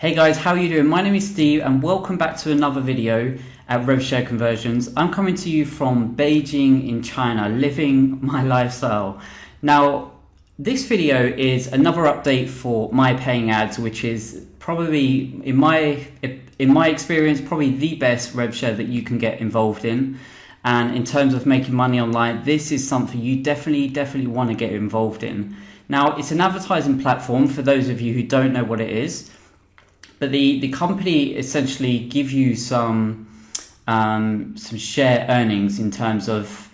Hey guys, how are you doing? My name is Steve and welcome back to another video at RevShare Conversions. I'm coming to you from Beijing in China, living my lifestyle. Now, this video is another update for MyPayingAds, which is probably, in my experience, probably the best RevShare that you can get involved in. And in terms of making money online, this is something you definitely want to get involved in. Now, it's an advertising platform for those of you who don't know what it is. But the company essentially give you some share earnings in terms of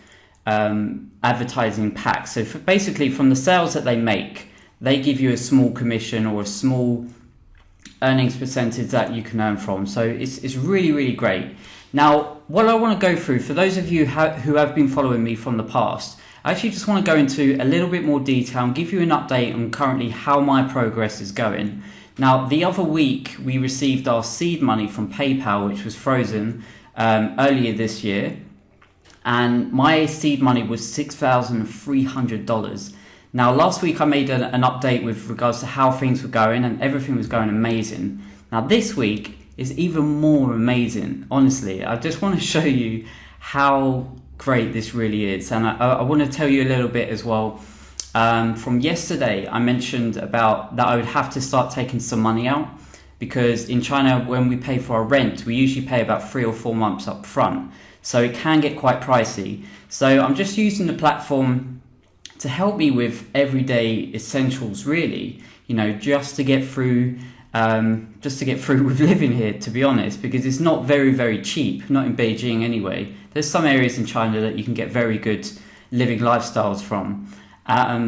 advertising packs. So basically from the sales that they make, they give you a small commission or a small earnings percentage that you can earn from. So it's really great. Now, what I want to go through, for those of you who have been following me from the past, I actually just want to go into a little bit more detail and give you an update on currently how my progress is going. Now, the other week, we received our seed money from PayPal, which was frozen earlier this year. And my seed money was $6,300. Now, last week, I made an update with regards to how things were going, and everything was going amazing. Now, this week is even more amazing. Honestly, I just want to show you how great this really is. And I want to tell you a little bit as well. From yesterday, I mentioned about that I would have to start taking some money out, because in China, when we pay for our rent, we usually pay about 3 or 4 months up front. So it can get quite pricey. So I'm just using the platform to help me with everyday essentials, really, you know, just to get through with living here, to be honest, because it's not very cheap, not in Beijing anyway. There's some areas in China that you can get very good living lifestyles from.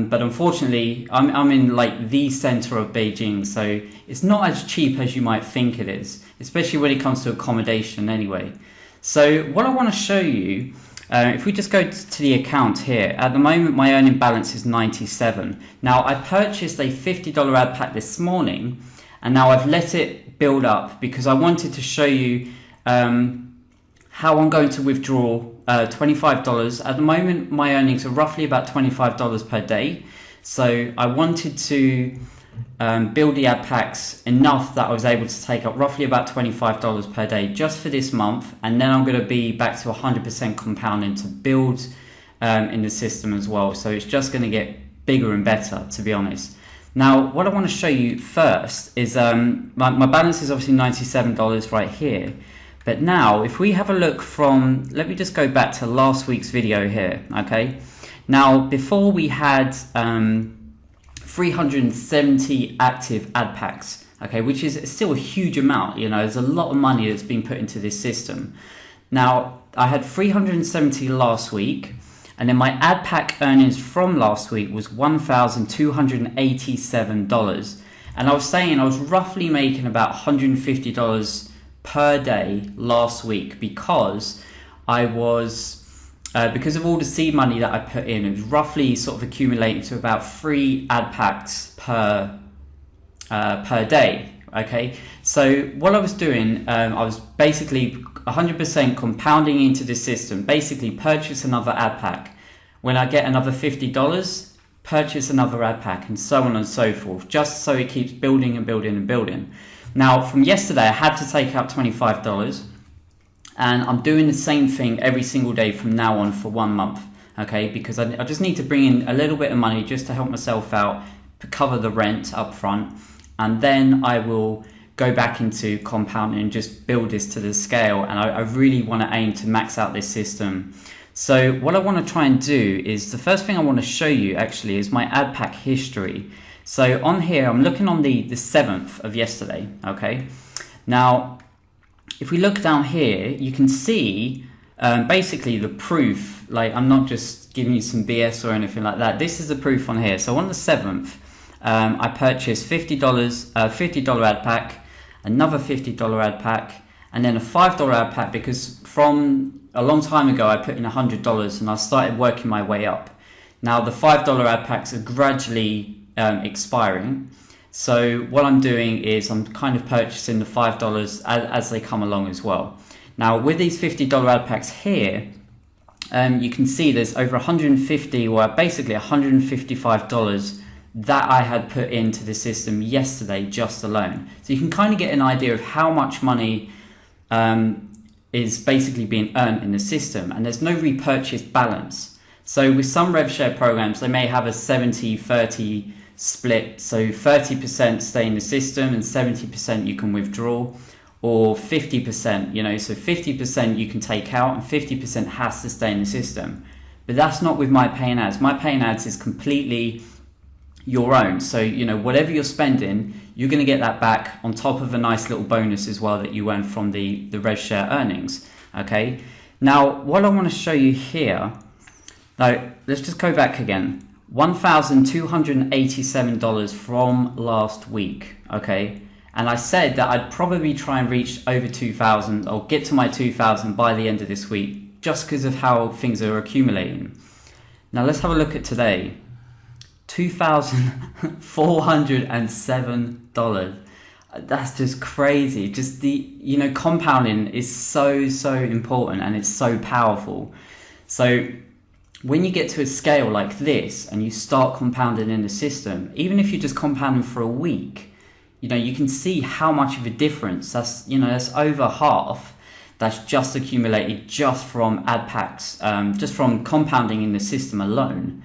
But unfortunately, I'm in like the center of Beijing, so it's not as cheap as you might think it is, especially when it comes to accommodation anyway. So what I want to show you, if we just go to the account here, at the moment my earning balance is 97. Now, I purchased a $50 ad pack this morning, and now I've let it build up because I wanted to show you how I'm going to withdraw $25. At the moment, my earnings are roughly about $25 per day. So I wanted to build the ad packs enough that I was able to take up roughly about $25 per day just for this month. And then I'm going to be back to 100% compounding to build in the system as well. So it's just going to get bigger and better, to be honest. Now, what I want to show you first is my balance is obviously $97 right here. But now, if we have a look from, let me just go back to last week's video here, okay? Now, before we had 370 active ad packs, okay, which is still a huge amount, you know, there's a lot of money that's been put into this system. Now, I had 370 last week, and then my ad pack earnings from last week was $1,287. And I was saying I was roughly making about $150 per day last week because I was because of all the seed money that I put in, it was roughly sort of accumulating to about 3 ad packs per day. Okay, so what I was doing, I was basically 100% compounding into the system. Basically, purchase another ad pack. When I get another $50, purchase another ad pack, and so on and so forth, just so it keeps building and building and building. Now, from yesterday, I had to take out $25, and I'm doing the same thing every single day from now on for 1 month, okay? Because I just need to bring in a little bit of money just to help myself out, to cover the rent up front, and then I will go back into compounding and just build this to the scale, and I really want to aim to max out this system. So what I want to try and do is, the first thing I want to show you actually is my ad pack history. So on here, I'm looking on the 7th of yesterday, okay? Now, if we look down here, you can see basically the proof. Like, I'm not just giving you some BS or anything like that. This is the proof on here. So on the 7th, I purchased $50 ad pack, another $50 ad pack, and then a $5 ad pack, because from a long time ago, I put in $100 and I started working my way up. Now, the $5 ad packs are gradually expiring, so what I'm doing is I'm kind of purchasing the $5 as they come along as well. Now, with these $50 ad packs here, you can see there's over 150, or basically $155 that I had put into the system yesterday just alone. So you can kind of get an idea of how much money is basically being earned in the system, and there's no repurchase balance. So with some RevShare programs, they may have a 70-30 split, so 30% stay in the system and 70% you can withdraw, or 50%, so 50% you can take out and 50% has to stay in the system. But that's not with MyPaying Ads. MyPaying Ads is completely your own. So, whatever you're spending, you're going to get that back on top of a nice little bonus as well that you earn from the RevShare earnings. Okay. Now, what I want to show you here, now let's just go back again. $1,287 from last week. Okay. And I said that I'd probably try and reach over 2,000 or get to my 2,000 by the end of this week, just because of how things are accumulating. Now let's have a look at today. $2,407. That's just crazy. Just the, compounding is so important, and it's so powerful. So when you get to a scale like this and you start compounding in the system, even if you're just compounding for a week, you can see how much of a difference that's over half that's just accumulated just from ad packs, just from compounding in the system alone.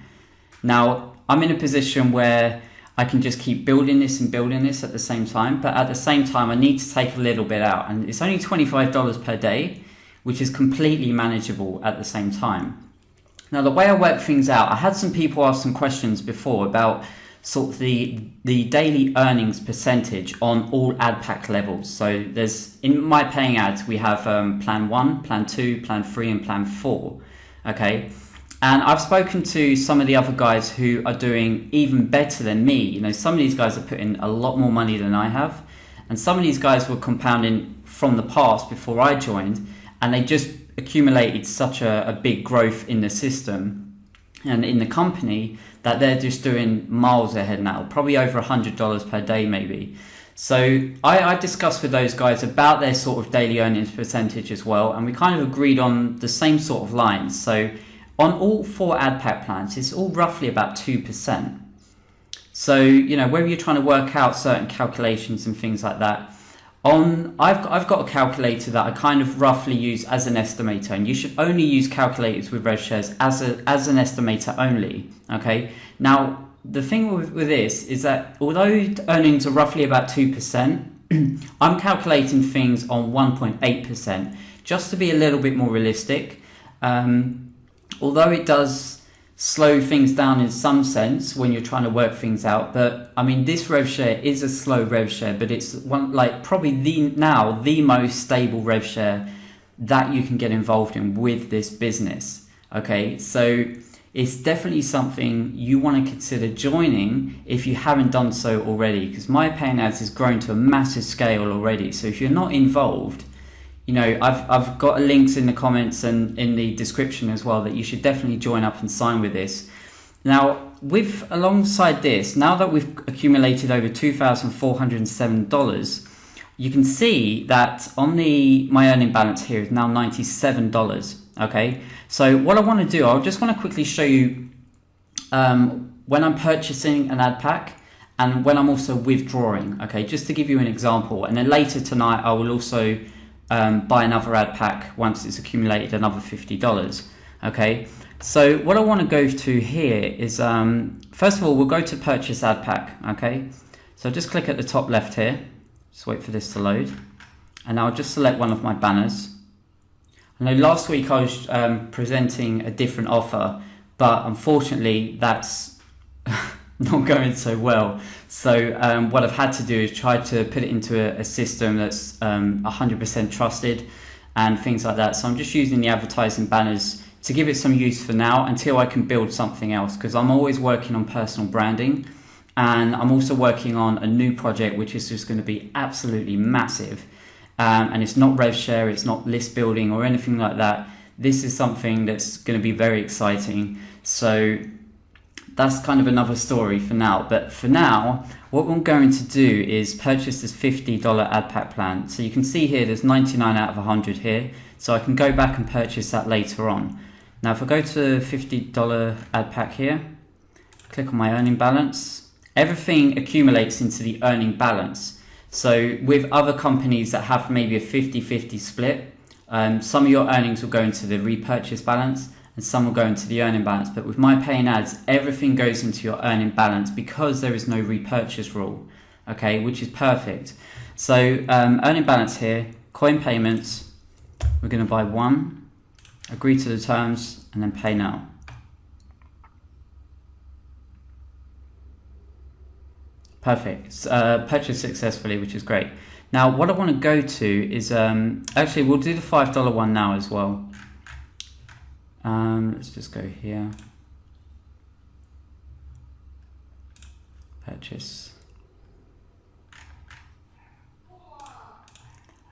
Now, I'm in a position where I can just keep building this and building this at the same time, but at the same time, I need to take a little bit out, and it's only $25 per day, which is completely manageable at the same time. Now, the way I work things out, I had some people ask some questions before about sort of the daily earnings percentage on all ad pack levels. So there's, in MyPaying Ads, we have plan 1, plan 2, plan 3, and plan 4. Okay. And I've spoken to some of the other guys who are doing even better than me. Some of these guys are putting a lot more money than I have. And some of these guys were compounding from the past before I joined, and they just accumulated such a big growth in the system and in the company that they're just doing miles ahead now, probably over $100 per day maybe. So I discussed with those guys about their sort of daily earnings percentage as well, and we kind of agreed on the same sort of lines. So on all 4 ad pack plans, it's all roughly about 2%. So, whether you're trying to work out certain calculations and things like that, I've got a calculator that I kind of roughly use as an estimator, and you should only use calculators with RevShares as an estimator only. Okay. Now, the thing with this is that although earnings are roughly about 2%, I'm calculating things on 1.8% just to be a little bit more realistic. Although it does slow things down in some sense when you're trying to work things out, but I mean, this RevShare is a slow RevShare, but it's probably the most stable RevShare that you can get involved in with this business. Okay, so it's definitely something you want to consider joining if you haven't done so already, because MyPaying Ads has grown to a massive scale already. So if you're not involved, I've got links in the comments and in the description as well that you should definitely join up and sign with this. Now, alongside this, now that we've accumulated over $2,407, you can see that on my earning balance here is now $97. Okay, so what I want to do, I just want to quickly show you when I'm purchasing an ad pack and when I'm also withdrawing. Okay, just to give you an example, and then later tonight I will also buy another ad pack once it's accumulated another $50. Okay, so what I want to go to here is first of all, we'll go to purchase ad pack. Okay, so just click at the top left here, just wait for this to load, and I'll just select one of my banners. I know last week I was presenting a different offer, but unfortunately that's not going so well. So what I've had to do is try to put it into a system that's 100% trusted and things like that. So I'm just using the advertising banners to give it some use for now until I can build something else, because I'm always working on personal branding, and I'm also working on a new project which is just going to be absolutely massive. And it's not RevShare, it's not list building or anything like that. This is something that's going to be very exciting. So that's kind of another story for now. But for now, what we're going to do is purchase this $50 ad pack plan. So you can see here, there's 99 out of 100 here. So I can go back and purchase that later on. Now, if I go to $50 ad pack here, click on my earning balance, everything accumulates into the earning balance. So with other companies that have maybe a 50-50 split, some of your earnings will go into the repurchase balance and some will go into the earning balance. But with MyPaying Ads, everything goes into your earning balance because there is no repurchase rule, okay, which is perfect. So earning balance here, coin payments, we're going to buy one, agree to the terms, and then pay now. Perfect. Purchase successfully, which is great. Now, what I want to go to is, actually, we'll do the $5 one now as well. Let's just go here. Purchase.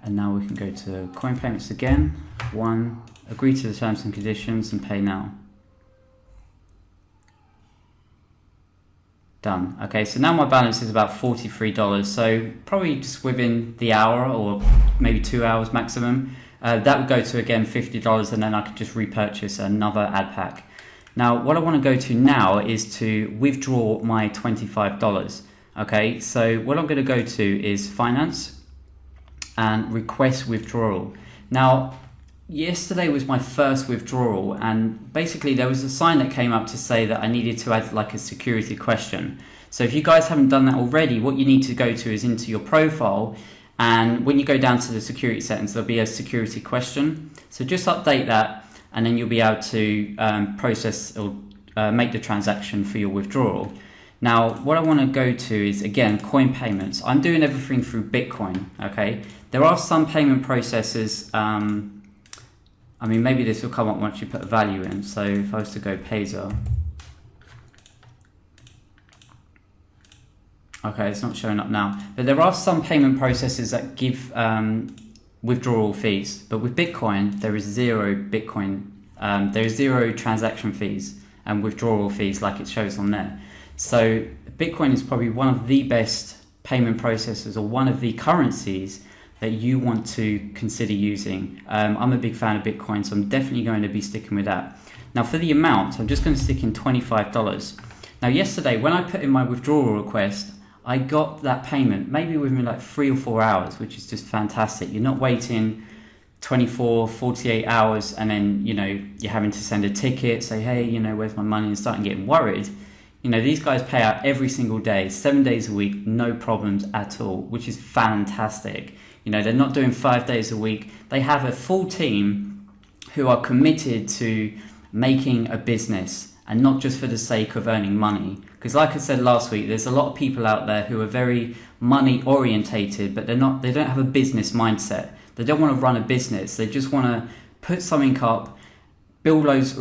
And now we can go to coin payments again. One, agree to the terms and conditions and pay now. Done. Okay, so now my balance is about $43, so probably just within the hour or maybe 2 hours maximum. That would go to, again, $50, and then I could just repurchase another ad pack. Now, what I want to go to now is to withdraw my $25. Okay, so what I'm going to go to is finance and request withdrawal. Now, yesterday was my first withdrawal, and basically there was a sign that came up to say that I needed to add like a security question. So if you guys haven't done that already, what you need to go to is into your profile, and when you go down to the security settings, there'll be a security question. So just update that, and then you'll be able to process or make the transaction for your withdrawal. Now, what I want to go to is, again, coin payments. I'm doing everything through Bitcoin, okay? There are some payment processors, I mean, maybe this will come up once you put a value in. So if I was to go Pazer, okay, it's not showing up now. But there are some payment processors that give withdrawal fees. But with Bitcoin, there is zero Bitcoin. There is zero transaction fees and withdrawal fees like it shows on there. So Bitcoin is probably one of the best payment processors, or one of the currencies that you want to consider using. I'm a big fan of Bitcoin, so I'm definitely going to be sticking with that. Now for the amount, I'm just going to stick in $25. Now yesterday, when I put in my withdrawal request, I got that payment maybe within like 3 or 4 hours, which is just fantastic. You're not waiting 24, 48 hours and then, you're having to send a ticket, say, hey, where's my money, and starting getting worried. These guys pay out every single day, 7 days a week, no problems at all, which is fantastic. They're not doing 5 days a week. They have a full team who are committed to making a business, and not just for the sake of earning money. Because like I said last week, there's a lot of people out there who are very money orientated, but they don't have a business mindset. They don't want to run a business. They just want to put something up, build loads,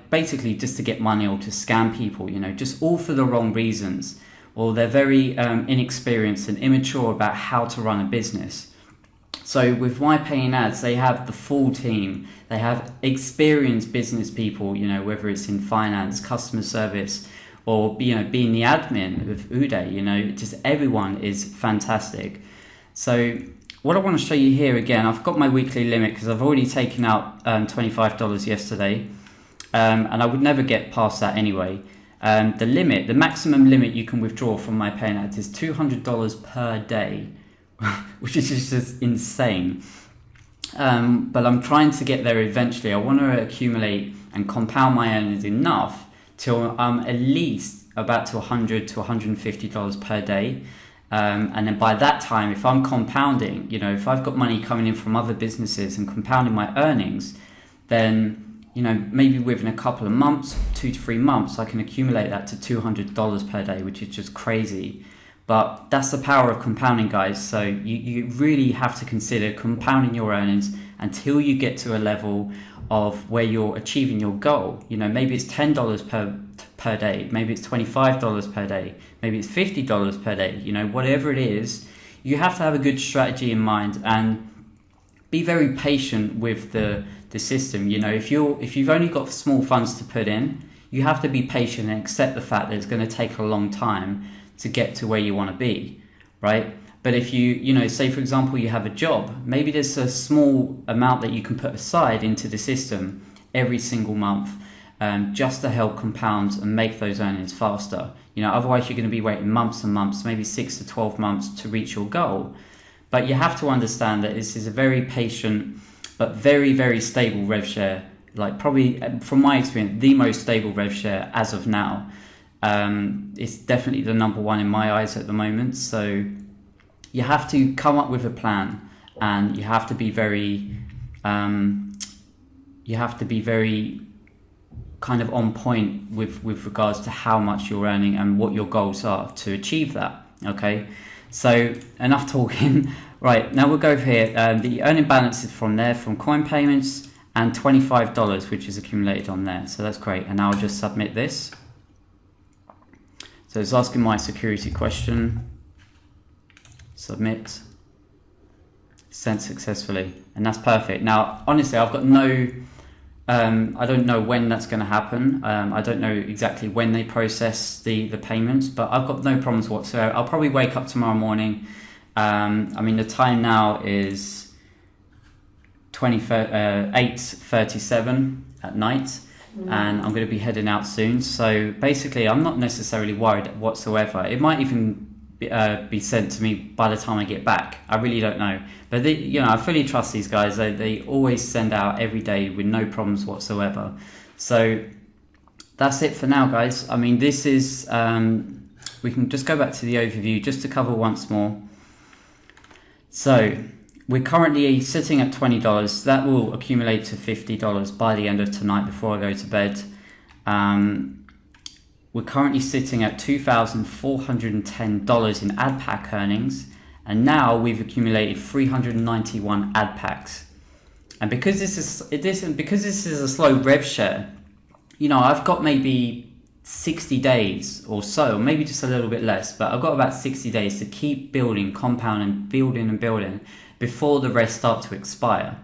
basically just to get money or to scam people, just all for the wrong reasons. Or they're very inexperienced and immature about how to run a business. So with MyPaying Ads, they have the full team. They have experienced business people, whether it's in finance, customer service, or being the admin with Uday, just everyone is fantastic. So what I want to show you here again, I've got my weekly limit because I've already taken out $25 yesterday, and I would never get past that anyway. The maximum limit you can withdraw from MyPaying Ads is $200 per day. Which is just insane. But I'm trying to get there eventually. I want to accumulate and compound my earnings enough till I'm at least about to $100 to $150 per day. And then by that time, if I'm compounding, if I've got money coming in from other businesses and compounding my earnings, then, maybe within a couple of months, 2 to 3 months, I can accumulate that to $200 per day, which is just crazy. But that's the power of compounding, guys. So you really have to consider compounding your earnings until you get to a level of where you're achieving your goal. Maybe it's $10 per day, maybe it's $25 per day, maybe it's $50 per day. Whatever it is, you have to have a good strategy in mind and be very patient with the system. If you've only got small funds to put in, you have to be patient and accept the fact that it's going to take a long time to get to where you want to be, right? But if you say for example you have a job, maybe there's a small amount that you can put aside into the system every single month, just to help compound and make those earnings faster. Otherwise you're going to be waiting months and months, maybe 6 to 12 months to reach your goal. But you have to understand that this is a very patient but very, very stable RevShare, like probably from my experience, the most stable RevShare as of now. It's definitely the number one in my eyes at the moment. So you have to come up with a plan, and you have to be very kind of on point with regards to how much you're earning and what your goals are to achieve that. Okay, so enough talking. Right, now we'll go here. The earning balance is from coin payments, and $25 which is accumulated on there, so that's great. And now I'll just submit this. So it's asking my security question. Submit. Sent successfully, and that's perfect. Now honestly, I've got no I don't know when that's going to happen. I don't know exactly when they process the payments, but I've got no problems whatsoever. I'll probably wake up tomorrow morning. I mean, the time now is 8:37 at night, and I'm going to be heading out soon. So basically, I'm not necessarily worried whatsoever. It might even be sent to me by the time I get back. I really don't know, but I fully trust these guys. They always send out every day with no problems whatsoever. So that's it for now, guys. I mean, this is we can just go back to the overview just to cover once more. So we're currently sitting at $20. That will accumulate to $50 by the end of tonight before I go to bed. We're currently sitting at $2,410 in ad pack earnings, and now we've accumulated 391 ad packs. And because this is a slow rev share, I've got maybe 60 days or so, maybe just a little bit less, but I've got about 60 days to keep building, compounding, building and building before the rest start to expire.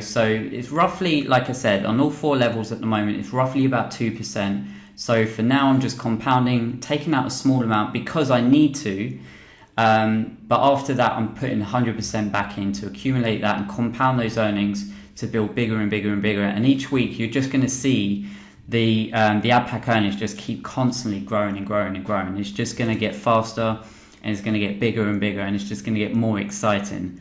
So it's roughly, like I said, on all four levels at the moment, it's roughly about 2%. So for now, I'm just compounding, taking out a small amount because I need to. But after that, I'm putting 100% back in to accumulate that and compound those earnings to build bigger and bigger and bigger. And each week, you're just going to see the ad pack earnings just keep constantly growing and growing and growing. It's just going to get faster, and it's going to get bigger and bigger, and it's just going to get more exciting.